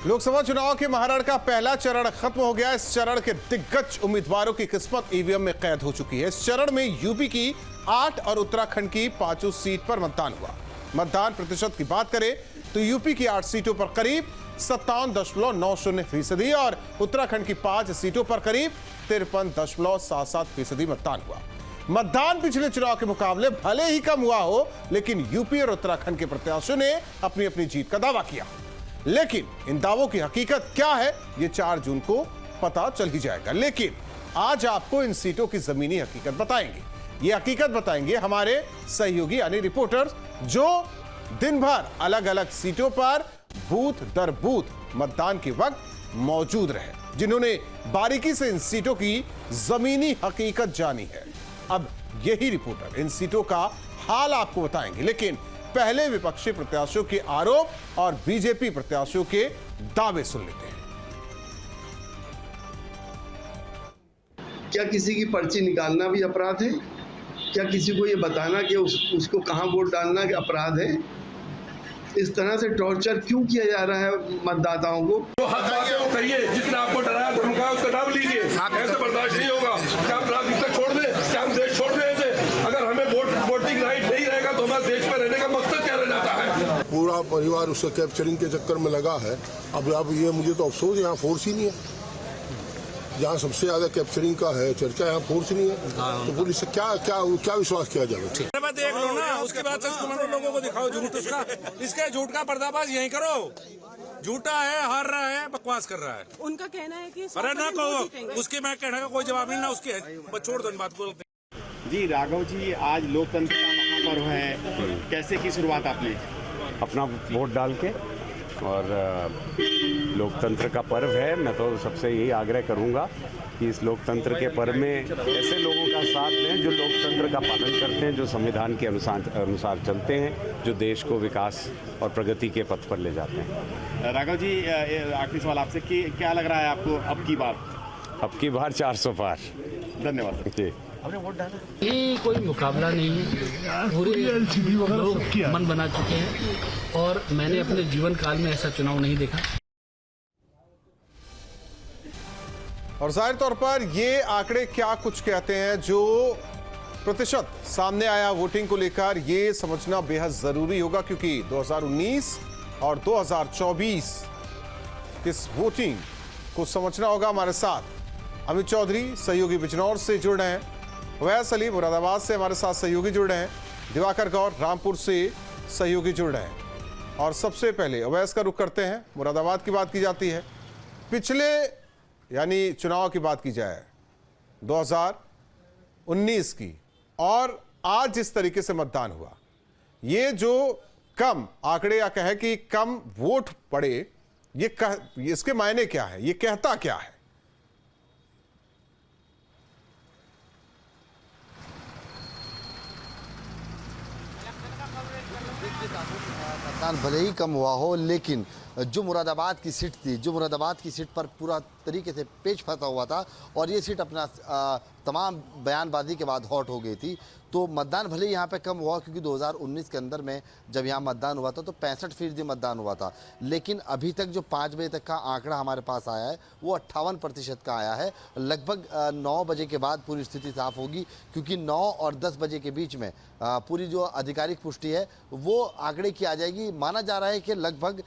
लोकसभा चुनाव के महारण का पहला चरण खत्म हो गया। इस चरण के दिग्गज उम्मीदवारों की किस्मत ईवीएम में कैद हो चुकी है। इस चरण में यूपी की 8 और उत्तराखंड की 5 सीट पर मतदान हुआ। मतदान प्रतिशत की बात करें तो यूपी की 8 सीटों पर करीब 57.90% और उत्तराखंड की 5 सीटों पर करीब 53.77% मतदान हुआ। मतदान पिछले चुनाव के मुकाबले भले ही कम हुआ हो, लेकिन यूपी और उत्तराखंड के प्रत्याशियों ने अपनी अपनी जीत का दावा किया। लेकिन इन दावों की हकीकत क्या है, ये 4 जून को पता चल ही जाएगा। लेकिन आज आपको इन सीटों की जमीनी हकीकत बताएंगे। ये हकीकत बताएंगे हमारे सहयोगी यानी रिपोर्टर्स, जो दिन भर अलग अलग सीटों पर बूथ दर बूथ मतदान के वक्त मौजूद रहे, जिन्होंने बारीकी से इन सीटों की जमीनी हकीकत जानी है। अब यही रिपोर्टर इन सीटों का हाल आपको बताएंगे, लेकिन पहले विपक्षी प्रत्याशियों के आरोप और बीजेपी प्रत्याशियों के दावे सुन लेते हैं। क्या किसी की पर्ची निकालना भी अपराध है? क्या किसी को ये बताना कि उसको कहां वोट डालना कि अपराध है? इस तरह से टॉर्चर क्यों किया जा रहा है मतदाताओं को? तो हक बात है वो करिए, जिसने आपको डराया धमकाया उसका नाम लीजिए। ऐसे बर्दाश्त नहीं होगा। क्या हम राजनीति छोड़ दें? क्या हम देश छोड़ दें ऐसे? अगर हमें वोटिंग राइट नहीं रहेगा तो हमारे देश में रहने का मकसद क्या रह जाता है? पूरा परिवार उसके कैप्चरिंग के चक्कर में लगा है। अब ये मुझे तो अफसोस, यहाँ फोर्स ही नहीं है। जहाँ सबसे ज्यादा कैप्चरिंग का है चर्चा, यहाँ फोर्स नहीं है। तो पुलिस से क्या विश्वास किया जाए? देख लो ना, उसके बाद लोगों को दिखाओ झूठ उसका, इसके झूठ का पर्दाफाश यहीं करो। झूठा है, हार रहा है, बकवास कर रहा है। उनका कहना है कि अरे ना कहो, उसके मैं कहने का कोई जवाब नहीं ना उसके, छोड़ दो बात को। जी राघव जी, आज लोकतंत्र का महापर्व है, कैसे की शुरुआत आपने? अपना वोट डाल के, और लोकतंत्र का पर्व है। मैं तो सबसे यही आग्रह करूंगा कि इस लोकतंत्र के पर्व में ऐसे लोगों का साथ लें जो लोकतंत्र का पालन करते हैं, जो संविधान के अनुसार चलते हैं, जो देश को विकास और प्रगति के पथ पर ले जाते हैं। राघव जी, आखिरी सवाल आपसे कि क्या लग रहा है आपको अब की बार 400 पार? धन्यवाद जी। ये कोई मुकाबला नहीं है, पूरे लोग मन बना चुके हैं और मैंने अपने जीवन काल में ऐसा चुनाव नहीं देखा। और जाहिर तौर पर ये आंकड़े क्या कुछ कहते हैं, जो प्रतिशत सामने आया वोटिंग को लेकर, ये समझना बेहद जरूरी होगा, क्योंकि 2019 और 2024 इस वोटिंग को समझना होगा। हमारे साथ अमित चौधरी सहयोगी बिजनौर से जुड़ रहे हैं, अवैस अली मुरादाबाद से हमारे साथ सहयोगी जुड़ रहे हैं, दिवाकर गौर रामपुर से सहयोगी जुड़ रहे हैं। और सबसे पहले अवैस का रुख करते हैं। मुरादाबाद की बात की जाती है, पिछले यानी चुनाव की बात की जाए 2019 की, और आज जिस तरीके से मतदान हुआ, ये जो कम आंकड़े या कहे कि कम वोट पड़े, इसके मायने क्या है, ये कहता क्या है? मतदान भले ही कम हुआ हो, लेकिन जो मुरादाबाद की सीट पर पूरा तरीके से पेच फंसा हुआ था और ये सीट अपना तमाम बयानबाजी के बाद हॉट हो गई थी, तो मतदान भले ही यहाँ पे कम हुआ, क्योंकि 2019 के अंदर में जब यहाँ मतदान हुआ था तो 65% मतदान हुआ था। लेकिन अभी तक जो 5 बजे तक का आंकड़ा हमारे पास आया है वो 58% का आया है। लगभग 9 बजे के बाद पूरी स्थिति साफ होगी, क्योंकि 9 और 10 बजे के बीच में पूरी जो आधिकारिक पुष्टि है वो आंकड़े की आ जाएगी। माना जा रहा है कि लगभग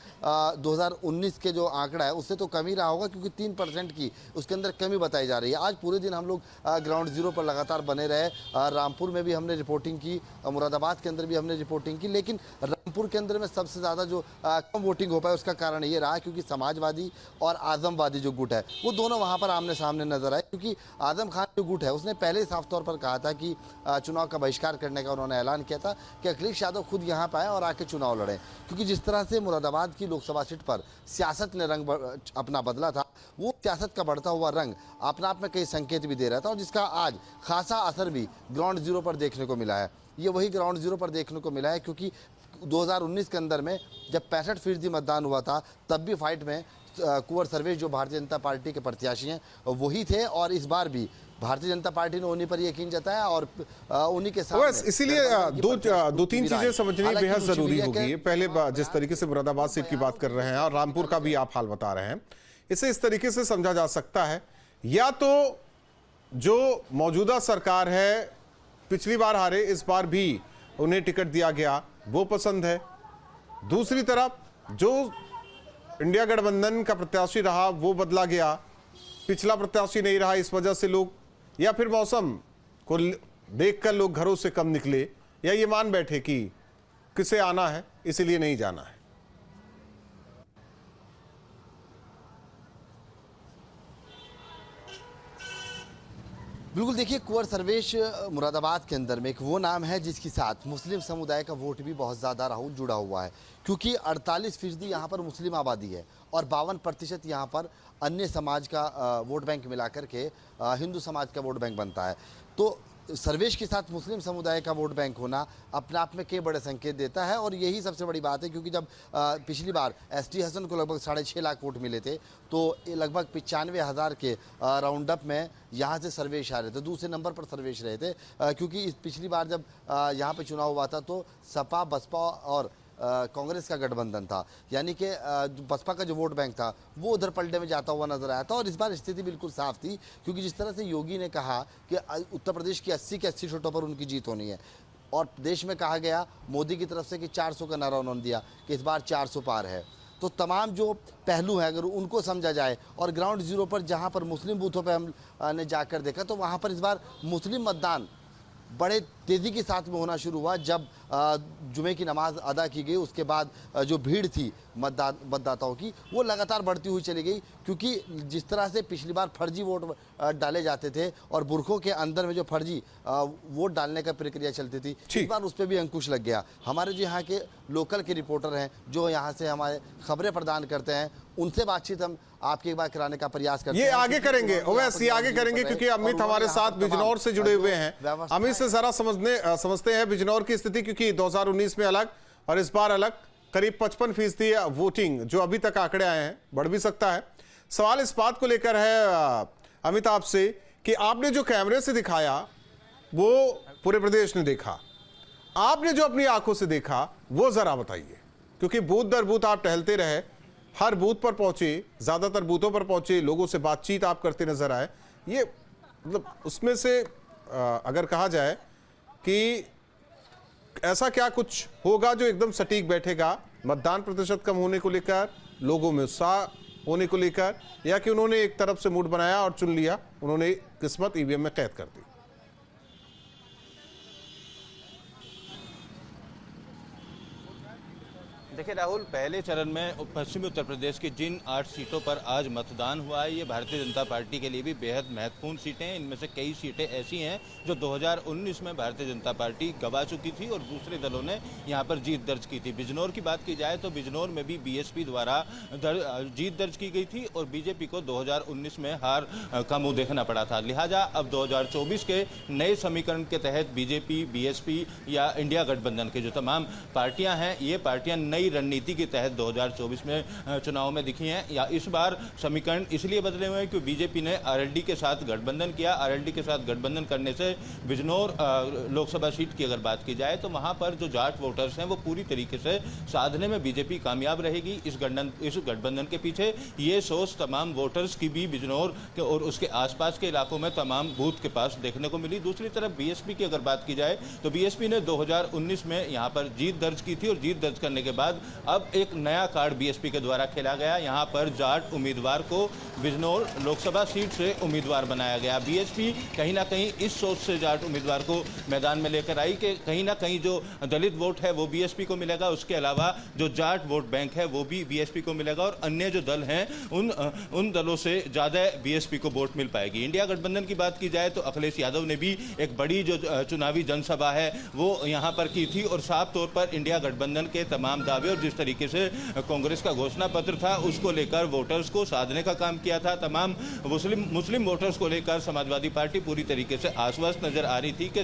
2019 के जो आंकड़ा है उससे तो कम ही रहा होगा, क्योंकि 3% की उसके अंदर कमी बताई जा रही है। आज पूरे दिन हम लोग ग्राउंड जीरो पर लगातार बने रहे। रामपुर में भी हमने रिपोर्टिंग की, मुरादाबाद के अंदर भी हमने रिपोर्टिंग की, लेकिन रामपुर के अंदर में सबसे ज़्यादा जो कम वोटिंग हो पाए उसका कारण ये रहा क्योंकि समाजवादी और आजमवादी जो गुट है वो दोनों वहाँ पर आमने सामने नजर आए। क्योंकि आजम खान जो गुट है उसने पहले ही साफ तौर पर कहा था कि चुनाव का बहिष्कार करने का उन्होंने ऐलान किया था कि अखिलेश यादव खुद यहाँ पर आए और आके चुनाव लड़ें, क्योंकि जिस तरह से मुरादाबाद की लोकसभा सीट पर सियासत ने रंग अपना बदला था, वो सियासत का बढ़ता हुआ रंग अपने आप में कई संकेत भी दे रहा था, और जिसका आज खासा असर भी ग्राउंड जीरो पर देखने को मिला है। ये वही ग्राउंड जीरो पर देखने को मिला है, क्योंकि 2019 के अंदर में जब 65% मतदान हुआ था, तब भी फाइट में कुंवर सर्वेश जो भारतीय जनता पार्टी के प्रत्याशी हैं वही थे, और इस बार भी भारतीय जनता पार्टी ने उन्हीं पर यकीन जताया और उन्हीं के साथ। इसीलिए दो तीन चीजें समझनी बेहद जरूरी होगी। पहले जिस तरीके से मुरादाबाद सीट की बात कर रहे हैं और रामपुर का भी आप हाल बता रहे हैं, इसे इस तरीके से समझा जा सकता है, या तो जो मौजूदा सरकार है पिछली बार हारे, इस बार भी उन्हें टिकट दिया गया, वो पसंद है। दूसरी तरफ जो इंडिया गठबंधन का प्रत्याशी रहा वो बदला गया, पिछला प्रत्याशी नहीं रहा, इस वजह से लोग, या फिर मौसम को देखकर लोग घरों से कम निकले, या ये मान बैठे कि किसे आना है इसीलिए नहीं जाना है। बिल्कुल, देखिए कुंवर सर्वेश मुरादाबाद के अंदर में एक वो नाम है जिसके साथ मुस्लिम समुदाय का वोट भी बहुत ज़्यादा राहुल जुड़ा हुआ है, क्योंकि 48% यहाँ पर मुस्लिम आबादी है और 52% यहाँ पर अन्य समाज का वोट बैंक मिला करके हिंदू समाज का वोट बैंक बनता है। तो सर्वेश के साथ मुस्लिम समुदाय का वोट बैंक होना अपने आप में कई बड़े संकेत देता है, और यही सबसे बड़ी बात है, क्योंकि जब पिछली बार एसटी हसन को लगभग 6.5 लाख वोट मिले थे, तो लगभग 95,000 के राउंड अप में यहाँ से सर्वेश आ रहे थे, दूसरे नंबर पर सर्वेश रहे थे, क्योंकि इस पिछली बार जब यहाँ पे चुनाव हुआ था तो सपा बसपा और कांग्रेस का गठबंधन था, यानी कि बसपा का जो वोट बैंक था वो उधर पलटे में जाता हुआ नजर आया था। और इस बार स्थिति बिल्कुल साफ थी, क्योंकि जिस तरह से योगी ने कहा कि उत्तर प्रदेश की 80 के 80 सीटों पर उनकी जीत होनी है, और देश में कहा गया मोदी की तरफ से कि 400 का नारा उन्होंने दिया कि इस बार 400 पार है। तो तमाम जो पहलू हैं अगर उनको समझा जाए, और ग्राउंड जीरो पर जहाँ पर मुस्लिम बूथों पर हमने जाकर देखा, तो वहाँ पर इस बार मुस्लिम मतदान बड़े तेज़ी के साथ में होना शुरू हुआ। जब जुमे की नमाज अदा की गई उसके बाद जो भीड़ थी मतदाताओं की वो लगातार बढ़ती हुई चली गई, क्योंकि जिस तरह से पिछली बार फर्जी वोट डाले जाते थे और बुरखों के अंदर में जो फर्जी वोट डालने का प्रक्रिया चलती थी, इस बार उस पर भी अंकुश लग गया। हमारे जो यहाँ के लोकल के रिपोर्टर हैं जो यहाँ से हमारे खबरें प्रदान करते हैं, उनसे बातचीत हम आपके एक बार कराने का प्रयास करते हैं। ये आगे करेंगे ओवैसी, आगे करेंगे, क्योंकि अमित हमारे साथ बिजनौर से जुड़े हुए हैं। अमित से जरा समझते हैं बिजनौर की स्थिति, क्योंकि 2019 में अलग और इस बार अलग। करीब 55% वोटिंग जो अभी तक आंकड़े आए हैं, बढ़ भी सकता है। सवाल इस बात को लेकर है अमित आपसे कि आपने जो कैमरे से दिखाया वो पूरे प्रदेश ने देखा, आपने जो अपनी आंखों से देखा वो जरा बताइए, क्योंकि बूथ दर बूथ आप टहलते रहे, हर बूथ पर पहुंचे, ज्यादातर बूथों पर पहुंचे, लोगों से बातचीत आप करते नजर आए। ये मतलब उसमें से अगर कहा जाए कि ऐसा क्या कुछ होगा जो एकदम सटीक बैठेगा, मतदान प्रतिशत कम होने को लेकर, लोगों में उत्साह होने को लेकर, या कि उन्होंने एक तरफ से मूड बनाया और चुन लिया, उन्होंने किस्मत ईवीएम में कैद कर दी? देखिए राहुल, पहले चरण में पश्चिमी उत्तर प्रदेश की जिन 8 सीटों पर आज मतदान हुआ है, ये भारतीय जनता पार्टी के लिए भी बेहद महत्वपूर्ण सीटें हैं। इनमें से कई सीटें ऐसी हैं जो 2019 में भारतीय जनता पार्टी गंवा चुकी थी और दूसरे दलों ने यहाँ पर जीत दर्ज की थी। बिजनौर की बात की जाए तो बिजनौर में भी बीएसपी द्वारा जीत दर्ज की गई थी और बीजेपी को 2019 में हार का मुँह देखना पड़ा था। लिहाजा अब 2024 के नए समीकरण के तहत बीजेपी, बीएसपी या इंडिया गठबंधन के जो तमाम पार्टियाँ हैं, ये पार्टियाँ नई रणनीति के तहत 2024 में चुनाव में दिखी हैं। या इस बार समीकरण इसलिए बदले हुए हैं कि बीजेपी ने आरएलडी के साथ गठबंधन किया। आरएलडी के साथ गठबंधन करने से बिजनौर लोकसभा सीट की अगर बात की जाए तो वहां पर जो जाट वोटर्स हैं वो पूरी तरीके से साधने में बीजेपी कामयाब रहेगी। इस गठबंधन के पीछे ये सोच तमाम वोटर्स की भी बिजनौर और उसके आसपास के इलाकों में तमाम बूथ के पास देखने को मिली। दूसरी तरफ बीएसपी की अगर बात की जाए तो बीएसपी ने 2019 में यहाँ पर जीत दर्ज की थी और जीत दर्ज करने के बाद अब एक नया कार्ड बीएसपी के द्वारा खेला गया। यहां पर जाट उम्मीदवार को बिजनौर लोकसभा सीट से उम्मीदवार बनाया गया। बीएसपी कहीं ना कहीं इस सोच से जाट उम्मीदवार को मैदान में लेकर आई कि कहीं ना कहीं जो दलित वोट है वो बीएसपी को मिलेगा, उसके अलावा जो जाट वोट बैंक है वो भी बीएसपी को मिलेगा और अन्य जो दल हैं उन दलों से ज़्यादा बीएसपी को वोट मिल पाएगी। इंडिया गठबंधन की बात की जाए तो अखिलेश यादव ने भी एक बड़ी जो चुनावी जनसभा है वो यहाँ पर की थी और साफ तौर पर इंडिया गठबंधन के तमाम दावे और जिस तरीके से कांग्रेस का घोषणा पत्र था उसको लेकर वोटर्स को साधने का काम किया था। तमाम मुस्लिम वोटर्स को लेकर समाजवादी पार्टी पूरी तरीके से आश्वस्त नजर आ रही थी कि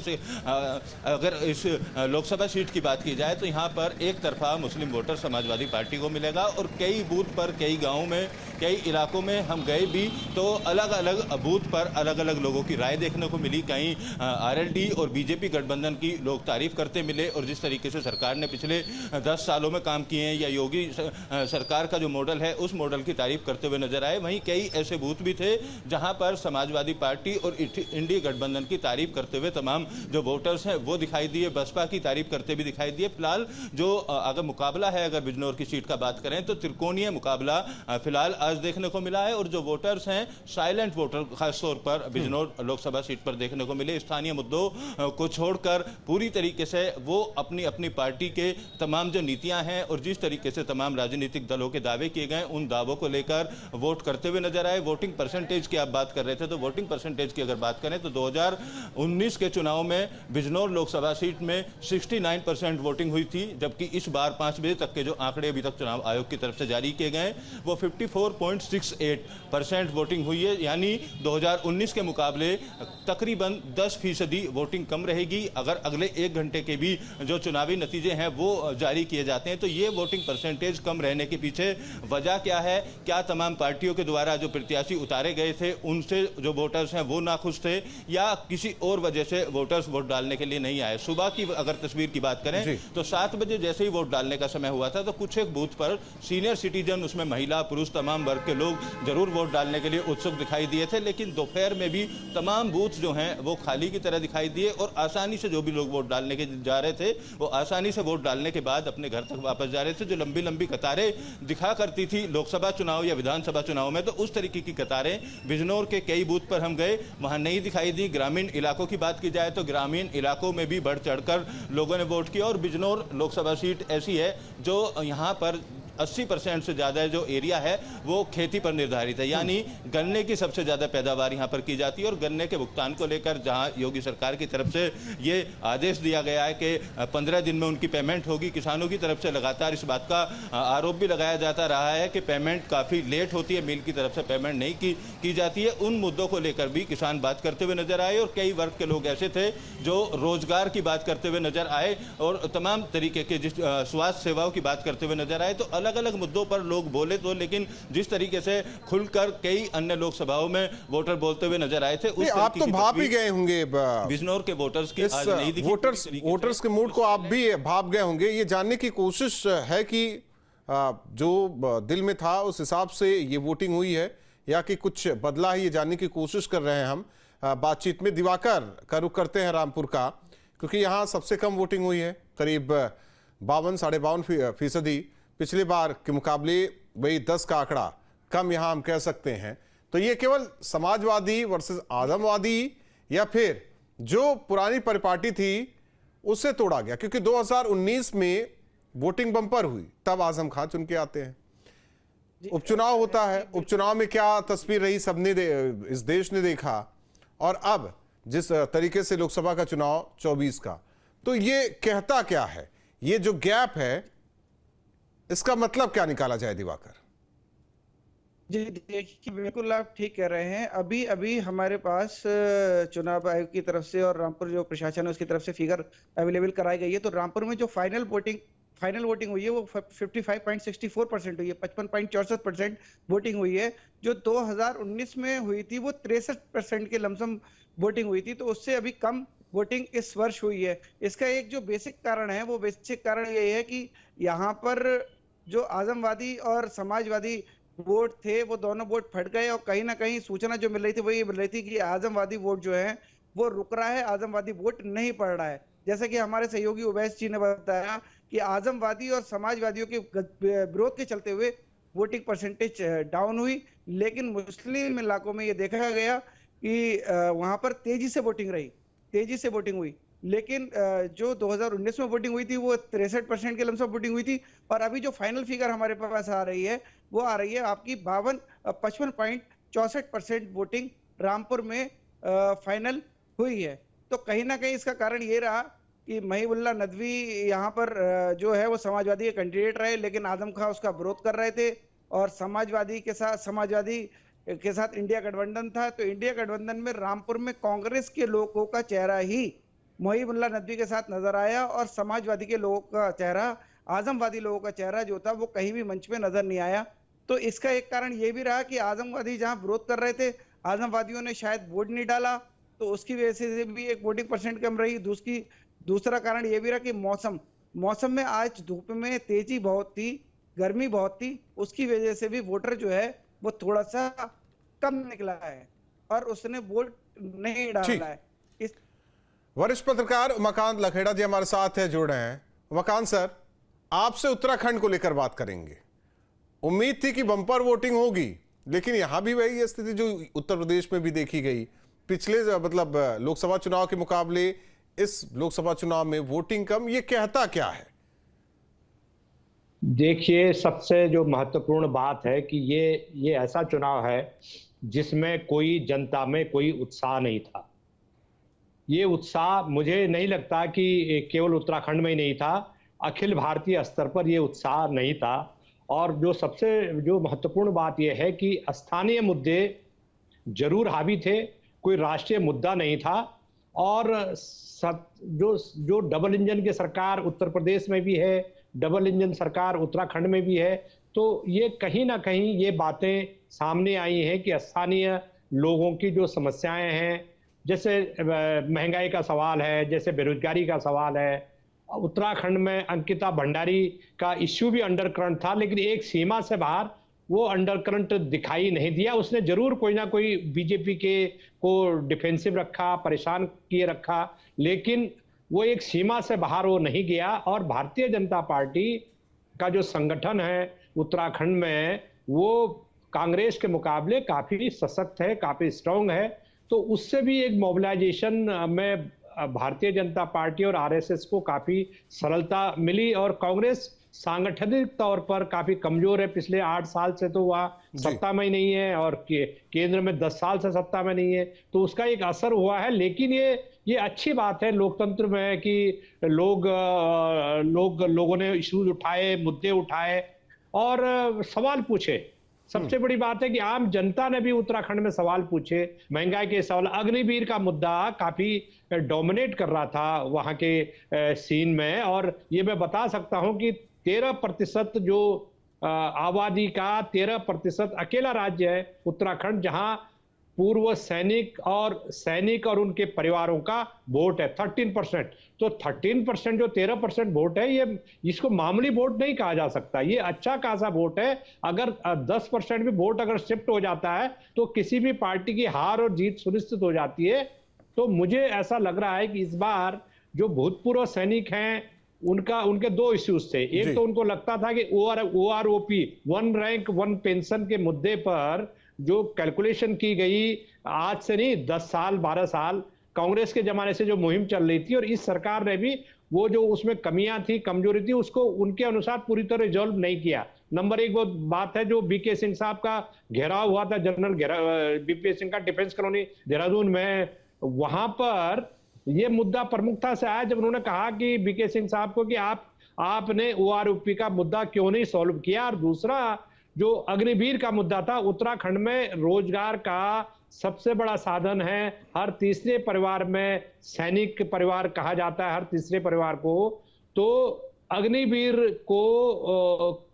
अगर इस लोकसभा सीट की बात की जाए तो यहाँ पर एक तरफा मुस्लिम वोटर समाजवादी पार्टी को मिलेगा और कई बूथ पर, कई गाँवों में कई इलाकों में हम गए भी तो अलग अलग बूथ पर अलग अलग लोगों की राय देखने को मिली। कहीं आरएलडी और बीजेपी गठबंधन की लोग तारीफ करते मिले और जिस तरीके से सरकार ने पिछले 10 सालों में काम किए हैं या योगी सरकार का जो मॉडल है उस मॉडल की तारीफ करते हुए नजर आए। वहीं कई ऐसे बूथ भी थे जहां पर समाजवादी पार्टी और इंडी गठबंधन की तारीफ करते हुए तमाम जो वोटर्स हैं वो दिखाई दिए, बसपा की तारीफ करते भी दिखाई दिए। फिलहाल जो अगर मुकाबला है, अगर बिजनौर की सीट का बात करें तो त्रिकोणीय मुकाबला फिलहाल आज देखने को मिला है और जो वोटर्स हैं साइलेंट वोटर खासतौर पर बिजनौर लोकसभा सीट पर देखने को मिले। स्थानीय मुद्दों को छोड़कर पूरी तरीके से वो अपनी अपनी पार्टी के तमाम जो नीतियां हैं और जिस तरीके से तमाम राजनीतिक दलों के दावे किए गए उन दावों को लेकर वोट करते हुए नजर आए। वोटिंग परसेंटेज की आप बात कर रहे थे तो वोटिंग परसेंटेज की अगर बात करें तो 2019 के चुनाव में बिजनौर लोकसभा सीट में 69% वोटिंग हुई थी, जबकि इस बार 5 बजे तक के जो आंकड़े अभी तक चुनाव आयोग की तरफ से जारी किए गए वो 54.68% वोटिंग हुई है। यानी 2019 के मुकाबले तकरीबन 10% वोटिंग कम रहेगी। अगर अगले 1 घंटे के भी जो चुनावी नतीजे हैं वो जारी किए जाते हैं तो ये वोटिंग परसेंटेज कम रहने के पीछे वजह क्या है? क्या तमाम पार्टियों के द्वारा जो प्रत्याशी उतारे गए थे उनसे जो वोटर्स हैं वो नाखुश थे या किसी और वजह से वोटर्स वोट डालने के लिए नहीं आए? सुबह की अगर तस्वीर की बात करें तो 7 बजे जैसे ही वोट डालने का समय हुआ था तो कुछ एक बूथ पर सीनियर सिटीजन, उसमें महिला पुरुष तमाम वर्ग के लोग जरूर वोट डालने के लिए उत्सुक दिखाई दिए थे, लेकिन दोपहर में भी तमाम बूथ जो हैं वो खाली की तरह दिखाई दिए और आसानी से जो भी लोग वोट डालने के जा रहे थे वो आसानी से वोट डालने के बाद अपने घर तक वापस जा रहे थे। जो लंबी लंबी कतारें दिखा करती थी लोकसभा चुनाव या विधानसभा चुनाव में, तो उस तरीके की कतारें बिजनौर के कई बूथ पर हम गए वहां नहीं दिखाई दी। ग्रामीण इलाकों की बात की जाए तो ग्रामीण इलाकों में भी बढ़ चढ़कर लोगों ने वोट किया और बिजनौर लोकसभा सीट ऐसी है जो यहाँ पर 80% से ज़्यादा जो एरिया है वो खेती पर निर्धारित है, यानी गन्ने की सबसे ज़्यादा पैदावार यहाँ पर की जाती है। और गन्ने के भुगतान को लेकर जहाँ योगी सरकार की तरफ से ये आदेश दिया गया है कि 15 दिन में उनकी पेमेंट होगी, किसानों की तरफ से लगातार इस बात का आरोप भी लगाया जाता रहा है कि पेमेंट काफ़ी लेट होती है, मिल की तरफ से पेमेंट नहीं की जाती है। उन मुद्दों को लेकर भी किसान बात करते हुए नजर आए और कई वर्ग के लोग ऐसे थे जो रोजगार की बात करते हुए नजर आए और तमाम तरीके के जिस स्वास्थ्य सेवाओं की बात करते हुए नजर आए। तो अलग अलग मुद्दों पर लोग बोले तो, लेकिन जिस तरीके से खुलकर कई अन्य लोकसभाओं में वोटर बोलते हुए नजर आए थे उस आप तो भाप ही गए होंगे बिजनौर के वोटर्स की आज नहीं दिखी। वोटर्स के मूड को आप भी भाप गए होंगे। ये जानने की कोशिश है कि जो दिल में था उस हिसाब से ये वोटिंग हुई है या कि कुछ बदला है, ये जानने की कोशिश कर रहे हैं हम बातचीत में। दिवाकर का रुख करते हैं रामपुर का, क्योंकि यहाँ सबसे कम वोटिंग हुई है, करीब 52-52.5%। पिछली बार के मुकाबले वही 10 का आंकड़ा कम यहाँ हम कह सकते हैं। तो ये केवल समाजवादी वर्सेस आजमवादी या फिर जो पुरानी परिपाटी थी उससे तोड़ा गया? क्योंकि 2019 में वोटिंग बम्पर हुई, तब आजम खान चुन के आते हैं। उपचुनाव होता है, उपचुनाव में क्या तस्वीर रही सबने इस देश ने देखा, और अब जिस तरीके से लोकसभा का चुनाव 24 का, तो ये कहता क्या है? ये जो गैप है इसका मतलब क्या निकाला जाए दिवाकर? जी देखिए, बिल्कुल आप ठीक कह रहे हैं। अभी अभी हमारे पास चुनाव आयोग की तरफ से और रामपुर जो प्रशासन है उसकी तरफ से फिगर अवेलेबल कराई गई है। तो रामपुर में जो फाइनल वोटिंग हुई है वो 55.64% हुई है, 55.64% वोटिंग हुई है। जो 2019 में हुई थी वो 63% के लमसम वोटिंग हुई थी, तो उससे अभी कम वोटिंग इस वर्ष हुई है। इसका एक जो बेसिक कारण है वो बेसिक कारण ये है कि यहाँ पर जो आजमवादी और समाजवादी वोट थे वो दोनों वोट फट गए और कहीं ना कहीं सूचना जो मिल रही थी वो ये मिल रही थी कि आजमवादी वोट जो है वो रुक रहा है, आजमवादी वोट नहीं पड़ रहा है। जैसे कि हमारे सहयोगी उवैस जी ने बताया कि आजमवादी और समाजवादियों के विरोध के चलते हुए वोटिंग परसेंटेज डाउन हुई, लेकिन मुस्लिम इलाकों में ये देखा गया कि वहां पर तेजी से वोटिंग हुई। लेकिन जो 2019 में वोटिंग हुई थी वो 63% के लमसम वोटिंग हुई थी, और अभी जो फाइनल फिगर हमारे पास आ रही है वो आ रही है आपकी 55.64% वोटिंग रामपुर में फाइनल हुई है। तो कहीं ना कहीं इसका कारण ये रहा कि महिबुल्लाह नदवी यहाँ पर जो है वो समाजवादी के कैंडिडेट रहे, लेकिन आजम खां उसका विरोध कर रहे थे और समाजवादी के साथ इंडिया गठबंधन था। तो इंडिया गठबंधन में रामपुर में कांग्रेस के लोगों का चेहरा ही महिबुल्लाह नदवी के साथ नजर आया और समाजवादी के लोगों का चेहरा, आजमवादी लोगों का चेहरा जो था वो कहीं भी मंच में नजर नहीं आया। तो इसका एक कारण ये भी रहा कि आजमवादी जहां विरोध कर रहे थे, आजमवादियों ने शायद वोट नहीं डाला, तो उसकी वजह से भी एक वोटिंग परसेंट कम रही। दूसरा कारण ये भी रहा कि मौसम में आज धूप में तेजी बहुत थी, गर्मी बहुत थी, उसकी वजह से भी वोटर जो है वो थोड़ा सा कम निकला है और उसने वोट नहीं डाला है। वरिष्ठ पत्रकार उमाकांत लखेड़ा जी हमारे साथ है, जुड़ रहे हैं। उमाकांत सर, आपसे उत्तराखंड को लेकर बात करेंगे। उम्मीद थी कि बम्पर वोटिंग होगी, लेकिन यहां भी वही स्थिति जो उत्तर प्रदेश में भी देखी गई। पिछले मतलब लोकसभा चुनाव के मुकाबले इस लोकसभा चुनाव में वोटिंग कम, ये कहता क्या है? देखिए, सबसे जो महत्वपूर्ण बात है कि ये ऐसा चुनाव है जिसमें कोई जनता में कोई उत्साह नहीं था। ये उत्साह मुझे नहीं लगता कि केवल उत्तराखंड में ही नहीं था, अखिल भारतीय स्तर पर ये उत्साह नहीं था। और जो महत्वपूर्ण बात यह है कि स्थानीय मुद्दे जरूर हावी थे, कोई राष्ट्रीय मुद्दा नहीं था। और जो डबल इंजन की सरकार उत्तर प्रदेश में भी है, डबल इंजन सरकार उत्तराखंड में भी है, तो ये कहीं ना कहीं ये बातें सामने आई हैं कि स्थानीय लोगों की जो समस्याएं हैं, जैसे महंगाई का सवाल है, जैसे बेरोजगारी का सवाल है। उत्तराखंड में अंकिता भंडारी का इश्यू भी अंडरकरंट था, लेकिन एक सीमा से बाहर वो अंडरकरंट दिखाई नहीं दिया। उसने जरूर कोई ना कोई बीजेपी को डिफेंसिव रखा, परेशान किए रखा, लेकिन वो एक सीमा से बाहर वो नहीं गया। और भारतीय जनता पार्टी का जो संगठन है उत्तराखंड में, वो कांग्रेस के मुकाबले काफी सशक्त है, काफी स्ट्रांग है। तो उससे भी एक मोबिलाइजेशन में भारतीय जनता पार्टी और आरएसएस को काफी सरलता मिली। और कांग्रेस सांगठनिक तौर पर काफी कमजोर है, पिछले 8 साल से तो वह सत्ता में ही नहीं है और केंद्र में 10 साल से सत्ता में नहीं है, तो उसका एक असर हुआ है। लेकिन ये अच्छी बात है लोकतंत्र में कि लोगों ने इश्यूज उठाए, मुद्दे उठाए और सवाल पूछे। सबसे बड़ी बात है कि आम जनता ने भी उत्तराखंड में सवाल पूछे, महंगाई के सवाल। अग्निवीर का मुद्दा काफी डोमिनेट कर रहा था वहां के सीन में। और ये मैं बता सकता हूं कि 13% जो आबादी का 13% अकेला राज्य है उत्तराखंड, जहां पूर्व सैनिक और उनके परिवारों का वोट है 13%। तो 13% जो 13% वोट है, ये इसको मामूली वोट नहीं कहा जा सकता, ये अच्छा खासा वोट है। अगर 10% भी वोट अगर शिफ्ट हो जाता है तो किसी भी पार्टी की हार और जीत सुनिश्चित हो जाती है। तो मुझे ऐसा लग रहा है कि इस बार जो भूतपूर्व सैनिक हैं उनके 2 इश्यूज थे। एक तो उनको लगता था कि OROP, 1 रैंक 1 पेंशन के मुद्दे पर जो कैलकुलेशन की गई, आज से नहीं 10 साल 12 साल कांग्रेस के जमाने से जो मुहिम चल रही थी, और इस सरकार ने भी वो जो उसमें कमियां थी, कमजोरी थी, उसको उनके अनुसार पूरी तरह रिजॉल्व नहीं किया। नंबर 1 वो बात है जो बीके सिंह साहब का घेराव हुआ था, जनरल बीके सिंह का डिफेंस कॉलोनी देहरादून में, वहां पर ये मुद्दा प्रमुखता से आया जब उन्होंने कहा कि बीके सिंह साहब को कि आपने OROP का मुद्दा क्यों नहीं सॉल्व किया। और दूसरा जो अग्निवीर का मुद्दा था, उत्तराखंड में रोजगार का सबसे बड़ा साधन है, हर तीसरे परिवार में सैनिक परिवार कहा जाता है, हर तीसरे परिवार को। तो अग्निवीर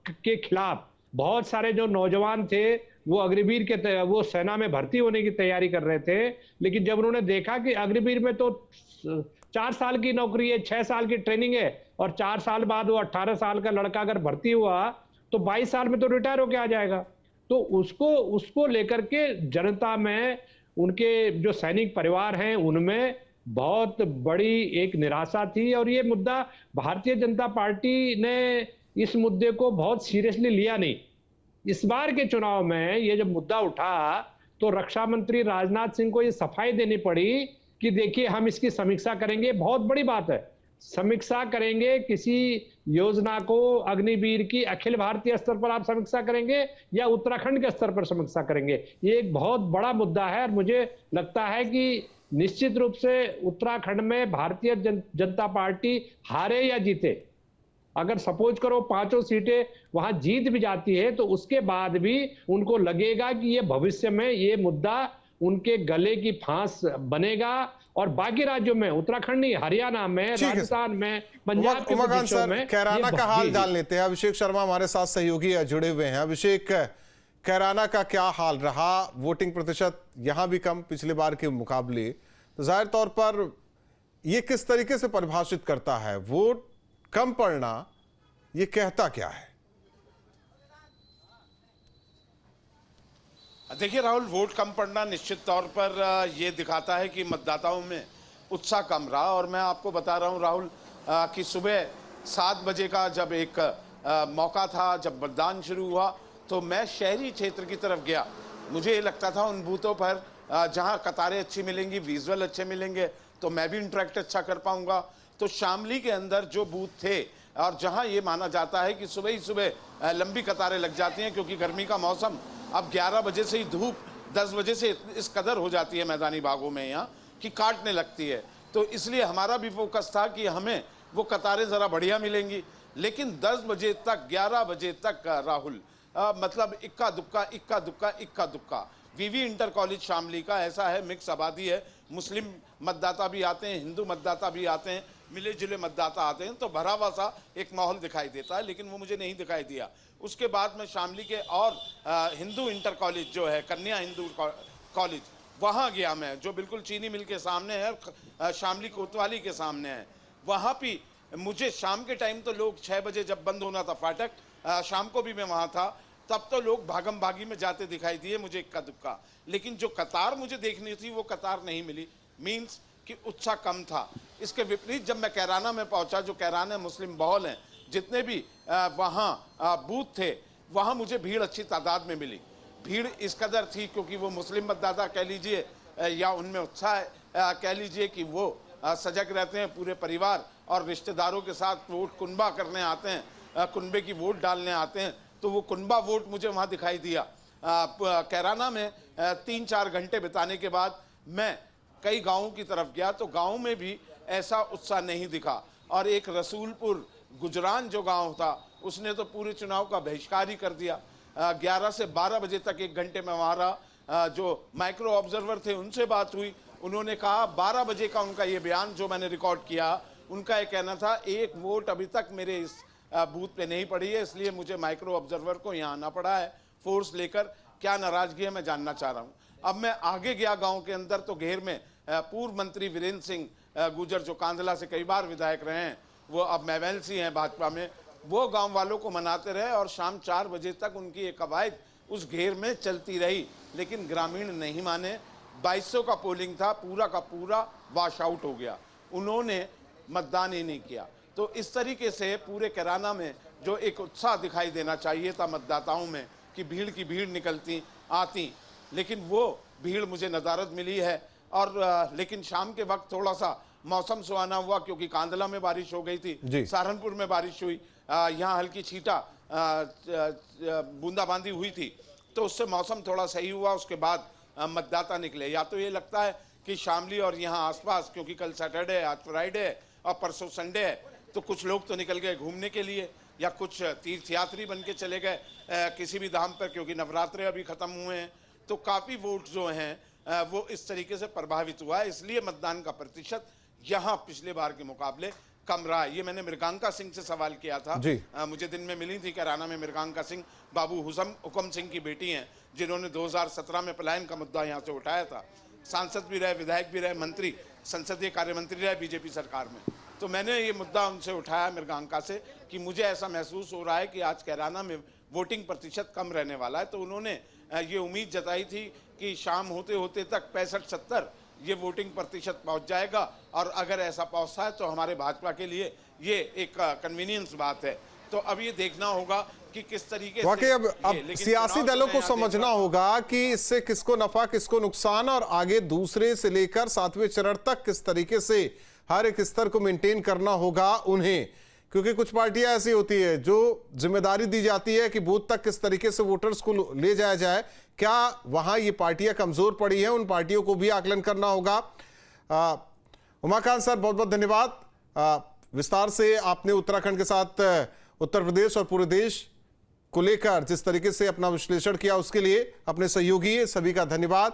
के खिलाफ बहुत सारे जो नौजवान थे वो अग्निवीर वो सेना में भर्ती होने की तैयारी कर रहे थे, लेकिन जब उन्होंने देखा कि अग्निवीर में तो 4 साल की नौकरी है, 6 साल की ट्रेनिंग है, और 4 साल बाद वो 18 साल का लड़का अगर भर्ती हुआ तो 22 साल में तो रिटायर होके आ जाएगा। तो उसको लेकर के जनता में, उनके जो सैनिक परिवार हैं उनमें बहुत बड़ी एक निराशा थी। और ये मुद्दा भारतीय जनता पार्टी ने इस मुद्दे को बहुत सीरियसली लिया नहीं। इस बार के चुनाव में ये जब मुद्दा उठा तो रक्षा मंत्री राजनाथ सिंह को ये सफाई देनी पड़ी कि देखिए हम इसकी समीक्षा करेंगे। बहुत बड़ी बात है, समीक्षा करेंगे किसी योजना को, अग्निवीर की अखिल भारतीय स्तर पर आप समीक्षा करेंगे या उत्तराखंड के स्तर पर समीक्षा करेंगे, ये एक बहुत बड़ा मुद्दा है। और मुझे लगता है कि निश्चित रूप से उत्तराखंड में भारतीय जनता पार्टी हारे या जीते, अगर सपोज करो 5 सीटें वहां जीत भी जाती है तो उसके बाद भी उनको लगेगा कि ये भविष्य में ये मुद्दा उनके गले की फांस बनेगा। और बाकी राज्यों में, उत्तराखंड नहीं, हरियाणा में, राजस्थान में, पंजाब के सर, कैराना का हाल जान लेते हैं। अभिषेक शर्मा हमारे साथ सहयोगी जुड़े हुए हैं। अभिषेक, कैराना का क्या हाल रहा, वोटिंग प्रतिशत यहां भी कम पिछले बार के मुकाबले, तो जाहिर तौर पर यह किस तरीके से परिभाषित करता है, वोट कम पड़ना यह कहता क्या है? देखिए राहुल, वोट कम पड़ना निश्चित तौर पर ये दिखाता है कि मतदाताओं में उत्साह कम रहा। और मैं आपको बता रहा हूं राहुल कि सुबह 7 बजे का जब एक मौका था, जब मतदान शुरू हुआ, तो मैं शहरी क्षेत्र की तरफ गया। मुझे ये लगता था उन बूथों पर जहां कतारें अच्छी मिलेंगी, विजुअल अच्छे मिलेंगे, तो मैं भी इंटरेक्ट अच्छा कर पाऊंगा। तो शामली के अंदर जो बूथ थे और जहां ये माना जाता है कि सुबह ही सुबह लंबी कतारें लग जाती हैं, क्योंकि गर्मी का मौसम, अब 11 बजे से ही धूप 10 बजे से इस कदर हो जाती है मैदानी भागों में यहाँ कि काटने लगती है। तो इसलिए हमारा भी फोकस था कि हमें वो कतारें ज़रा बढ़िया मिलेंगी। लेकिन 10 बजे तक, 11 बजे तक राहुल मतलब इक्का दुक्का वीवी इंटर कॉलेज शामली का ऐसा है, मिक्स आबादी है, मुस्लिम मतदाता भी आते हैं, हिंदू मतदाता भी आते हैं, मिले जुले मतदाता आते हैं, तो भरा हुआ सा एक माहौल दिखाई देता है। लेकिन वो मुझे नहीं दिखाई दिया। उसके बाद मैं शामली के और हिंदू इंटर कॉलेज जो है, कन्या हिंदू कॉलेज, वहाँ गया मैं, जो बिल्कुल चीनी मिल के सामने है, शामली कोतवाली के सामने है। वहाँ भी मुझे शाम के टाइम तो लोग 6 बजे जब बंद होना था फाटक, शाम को भी मैं वहाँ था, तब तो लोग भागम भागी में जाते दिखाई दिए मुझे इक्का दुक्का। लेकिन जो कतार मुझे देखनी थी वो कतार नहीं मिली, मीन्स कि उत्साह कम था। इसके विपरीत जब मैं कैराना में पहुंचा, जो कैराना मुस्लिम बहुल हैं, जितने भी वहाँ बूथ थे, वहाँ मुझे भीड़ अच्छी तादाद में मिली। भीड़ इस कदर थी क्योंकि वो मुस्लिम मतदाता कह लीजिए या उनमें उत्साह कह लीजिए कि वो सजग रहते हैं, पूरे परिवार और रिश्तेदारों के साथ वोट कुनबा करने आते हैं, कुनबे की वोट डालने आते हैं, तो वो कुनबा वोट मुझे वहाँ दिखाई दिया। कैराना में 3-4 घंटे बिताने के बाद मैं कई गाँवों की तरफ गया, तो गाँव में भी ऐसा उत्साह नहीं दिखा। और एक रसूलपुर गुजरान जो गांव था, उसने तो पूरे चुनाव का बहिष्कार ही कर दिया। 11 से 12 बजे तक 1 घंटे में वहाँ रहा। जो माइक्रो ऑब्जर्वर थे उनसे बात हुई, उन्होंने कहा 12 बजे का उनका ये बयान जो मैंने रिकॉर्ड किया, उनका ये कहना था, एक वोट अभी तक मेरे इस बूथ पे नहीं पड़ी है, इसलिए मुझे माइक्रो ऑब्जर्वर को यहाँ आना पड़ा है फोर्स लेकर। क्या नाराजगी है मैं जानना चाह रहा हूँ। अब मैं आगे गया गाँव के अंदर, तो घेर में पूर्व मंत्री वीरेंद्र सिंह गुजर, जो कांदला से कई बार विधायक रहे हैं, वो अब मैवेल्सी हैं भाजपा में, वो गांव वालों को मनाते रहे और शाम 4 बजे तक उनकी एक कवायद उस घेर में चलती रही। लेकिन ग्रामीण नहीं माने। 2200 का पोलिंग था, पूरा का पूरा वॉश आउट हो गया, उन्होंने मतदान ही नहीं किया। तो इस तरीके से पूरे कैराना में जो एक उत्साह दिखाई देना चाहिए था मतदाताओं में कि भीड़ की भीड़ निकलती आती, लेकिन वो भीड़ मुझे नदारद मिली है। और लेकिन शाम के वक्त थोड़ा सा मौसम सुहाना हुआ, क्योंकि कांदला में बारिश हो गई थी, सहारनपुर में बारिश हुई, यहाँ हल्की छींटा बूंदाबांदी हुई थी, तो उससे मौसम थोड़ा सही हुआ। उसके बाद मतदाता निकले। या तो ये लगता है कि शामली और यहाँ आसपास, क्योंकि कल सैटरडे है, आज फ्राइडे है और परसों संडे है, तो कुछ लोग तो निकल गए घूमने के लिए, या कुछ तीर्थयात्री बन के चले गए किसी भी धाम पर, क्योंकि नवरात्रे अभी ख़त्म हुए हैं। तो काफ़ी वोट जो हैं वो इस तरीके से प्रभावित हुआ है। इसलिए मतदान का प्रतिशत यहाँ पिछले बार के मुकाबले कम रहा है। ये मैंने मृगांका सिंह से सवाल किया था, मुझे दिन में मिली थी कैराना में मृगांका सिंह, बाबू हुकम सिंह की बेटी हैं, जिन्होंने 2017 में पलायन का मुद्दा यहाँ से उठाया था। सांसद भी रहे, विधायक भी रहे, मंत्री, संसदीय कार्य मंत्री रहे बीजेपी सरकार में। तो मैंने ये मुद्दा उनसे उठाया मृगांका से कि मुझे ऐसा महसूस हो रहा है कि आज कैराना में वोटिंग प्रतिशत कम रहने वाला है। तो उन्होंने ये उम्मीद जताई थी कि शाम होते होते तक 65-70 ये वोटिंग प्रतिशत पहुंच जाएगा, और अगर ऐसा पहुंचता है तो हमारे भाजपा के लिए ये एक कन्वीनियंस बात है। तो अब ये देखना होगा कि किस तरीके से वाकई अब सियासी दलों को समझना होगा कि इससे किसको नफा किसको नुकसान, और आगे दूसरे से लेकर 7वें चरण तक किस तरीके से हर एक स्तर को मेंटेन करना होगा उन्हें। क्योंकि कुछ पार्टियां ऐसी होती है जो जिम्मेदारी दी जाती है कि बूथ तक किस तरीके से वोटर्स को ले जाया जाए, क्या वहां ये पार्टियां कमजोर पड़ी हैं, उन पार्टियों को भी आकलन करना होगा। उमाकांत सर, बहुत बहुत धन्यवाद। विस्तार से आपने उत्तराखंड के साथ उत्तर प्रदेश और पूरे देश को लेकर जिस तरीके से अपना विश्लेषण किया, उसके लिए अपने सहयोगी सभी का धन्यवाद।